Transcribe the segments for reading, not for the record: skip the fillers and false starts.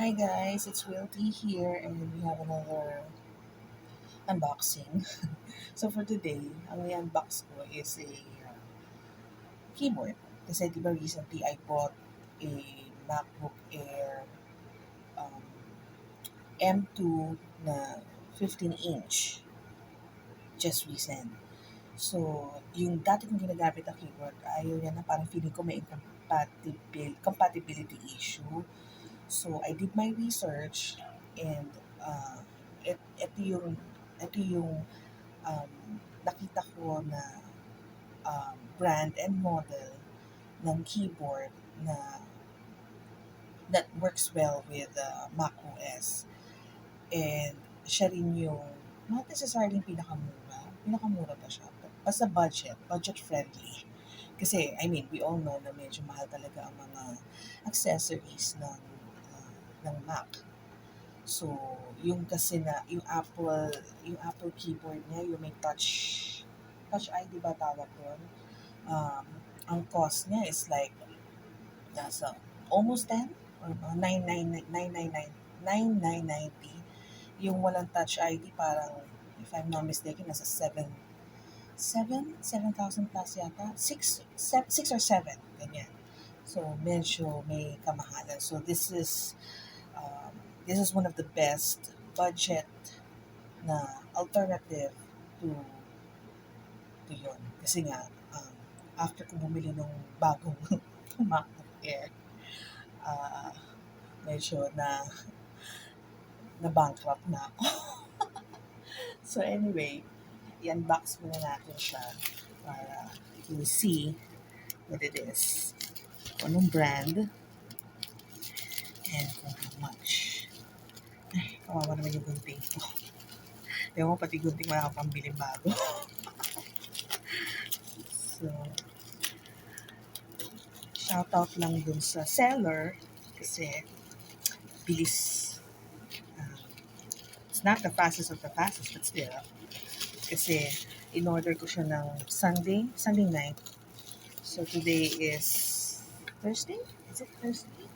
Hi guys, it's Will T here and we have another unboxing. So for today, ang i-unbox ko is a keyboard. Kasi di ba recently I bought a MacBook Air um, M2 na 15-inch just recent. So, yung dati kong ginagamit na keyboard, ayaw niya na parang feeling ko may compatibility issue. So, I did my research and ito yung um, nakita ko na brand and model ng keyboard na that works well with Mac OS. And siya rin yung not necessarily pinakamura. Pinakamura ba siya? Basta budget friendly. Kasi, I mean, we all know na medyo mahal talaga ang mga accessories ng Mac. So, yung kasi na, yung Apple keyboard niya, yung may touch ID ba tawag doon? Um, ang cost niya is like, nasa almost 10 or 9,990. Yung walang touch ID, parang, if I'm not mistaken, nasa 7,000 plus yata. 6 or 7, ganyan. So, medyo may kamahalan. So, um, this is one of the best budget na alternative to yun. Kasi nga, after ko bumili ng bagong MacBook Air, uh, medyo na bankrupt na ako. So anyway, i-unbox muna natin siya para you see what it is. Kung anong brand and kung how much. Ay, kawawa naman yung gunting ko. Ewan ko, pati gunting makakapambili bago. So, shoutout lang dun sa seller kasi bilis. Um, it's not the fastest of the fastest, but still. Kasi in-order ko siya ng Sunday night. So today is Thursday? Is it Thursday?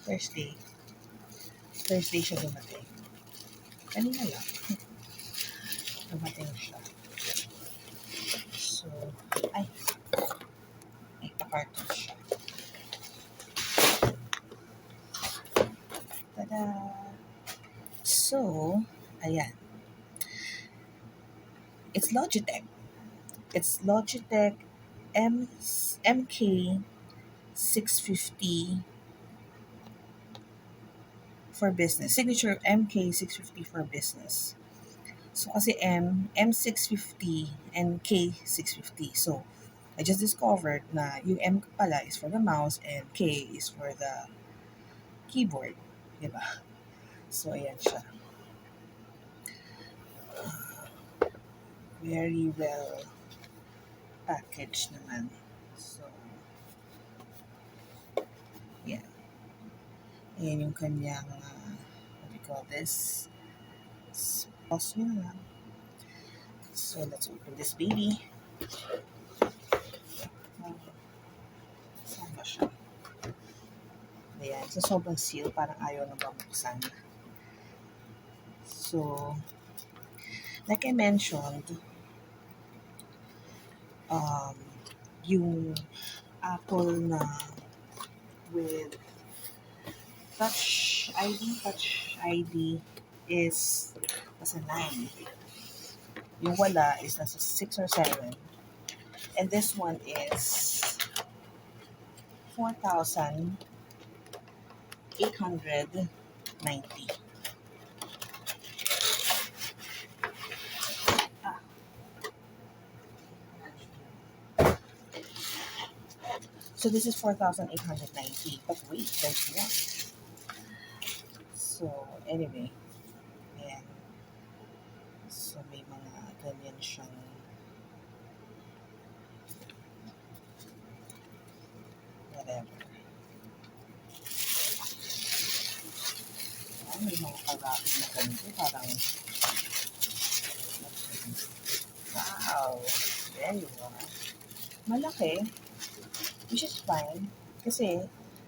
Thursday. Thursday siya dumating. Kanina lang. Dumating siya. So, ay, pa-carton siya. Tada! So, ayan. It's Logitech. It's Logitech MK650 for business. Signature MK650 for business. So, kasi M650 and K650. So, I just discovered na yung M pala is for the mouse and K is for the keyboard. Diba? So, ayan siya. Very well packaged naman. So, yeah. Ayan yung kanyang, what do you call this? Pause nyo na lang. So, let's open this baby. Saan ba siya? Ayan. So, sobrang seal. Parang ayaw na bumuksan. So, like I mentioned, yung Apple na with Touch ID is nasa 9. Yung wala is nasa 6 or 7. And this one is 4,890. Ah. So this is 4,890. But wait, there's one. So anyway, ayan. So may mga ganyan siyang whatever. May mga karapid na ganito. Parang, wow, there you are. Malaki, which is fine. Kasi,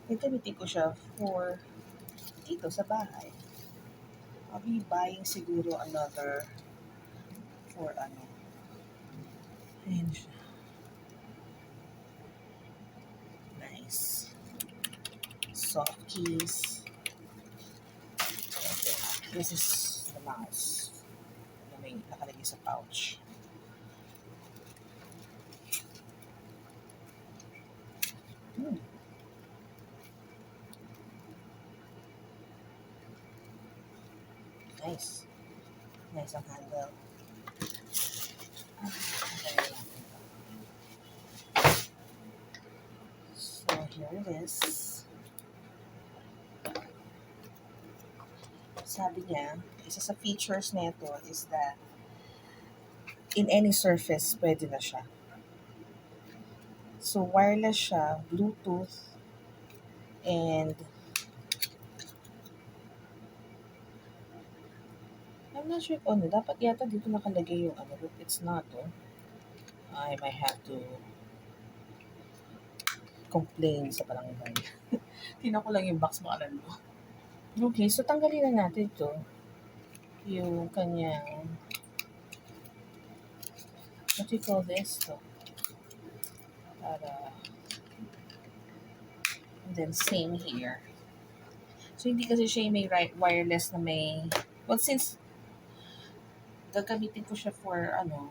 gagamitin ko siya for dito sa bahay. I'll be buying siguro another for ano. Ayan siya. Nice. Soft keys. This is the mouse. Na may nakalagay sa pouch. Hmm, nice. Nice ang handle. So here it is. Sabi niya, isa sa features nito is that in any surface, pwede na siya. So wireless siya, Bluetooth, and I'm not sure if ano, dapat yata dito nakalagay yung ano, but it's not, oh. I might have to complain sa barangay. Tingnan ko lang yung box mo, alam mo. Okay, so tanggalin na natin ito. Yung kanyang, what do you call this? To? Para, and then same here. So hindi kasi siya yung may wireless na may, well since gagamitin ko siya for ano,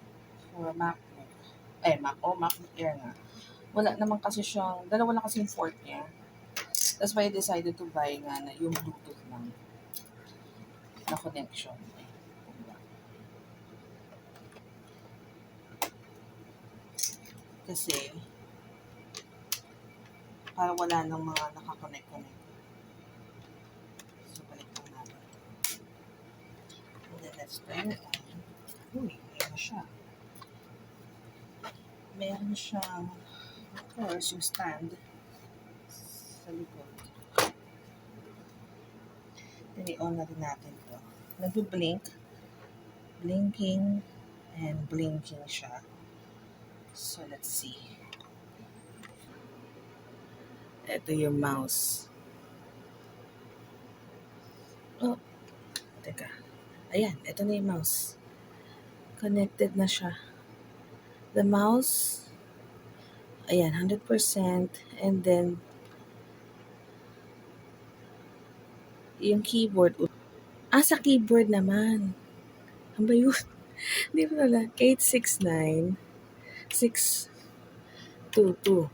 for MacBook. MacBook Air nga. Wala naman kasi siyang, dalawa lang kasi yung port niya. That's why I decided to buy nga na yung Bluetooth lang na connection. Kasi, para wala nang mga nakakonect-connect. So, balik lang natin. And then, let's turn it on. Uy, ayan na siya. Meron siyang, of course, yung stand sa likod. Then, i-on na rin natin ito. Nag-blink. Blinking and blinking siya. So, let's see. Ito yung mouse. Oh, teka. Ayan, ito na yung mouse. Connected na siya. The mouse, ayan, 100%. And then, yung keyboard. Sa keyboard naman. Ano ba yun? Hindi ko na 869 622.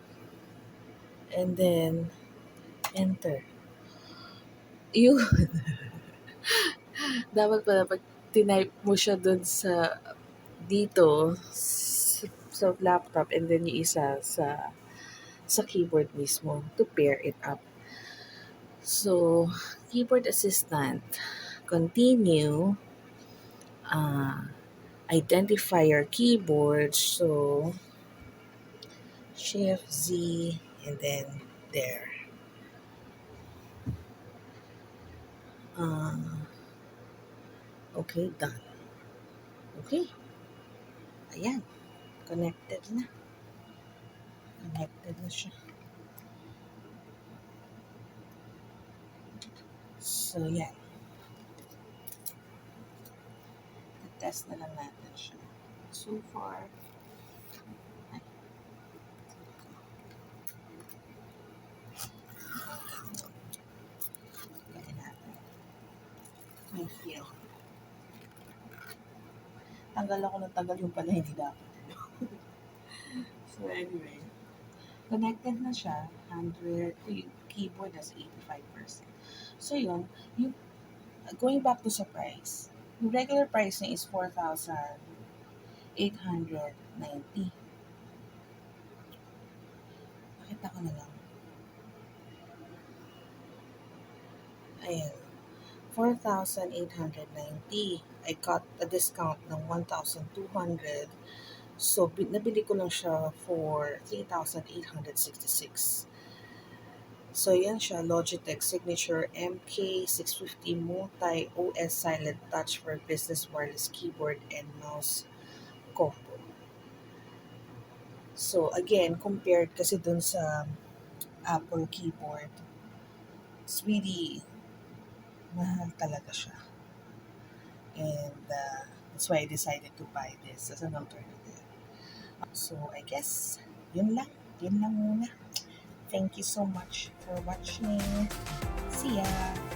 And then, enter. Yung, dapat pala pag tinype mo siya dun sa, dito, sa laptop, and then yung isa sa keyboard mismo to pair it up. So, keyboard assistant, continue, identify your keyboard. So, Shift Z, and then there. Okay, done. Okay. Ayan. Connected na. Connected na siya. So, yan. Test na lang natin siya. So far, gawin natin. May feel. Tanggal ako ng tagal yung pala hindi dapat. So, anyway. Connected na siya. 100, yung keyboard has 85%. So, yun. Yung, going back to sa price. Yung regular price niya is 4,890. Pakita ko na lang. Ayan. 4,890. I got a discount ng 1,200. So, nabili ko lang siya for 3,866. So, yan siya. Logitech Signature MK650 Multi-OS Silent Touch for Business Wireless Keyboard and Mouse Combo. So, again, compared kasi dun sa Apple keyboard, it's really Mahal talaga siya. And that's why I decided to buy this as an alternative. So I guess, yun lang. Yun lang muna. Thank you so much for watching. See ya!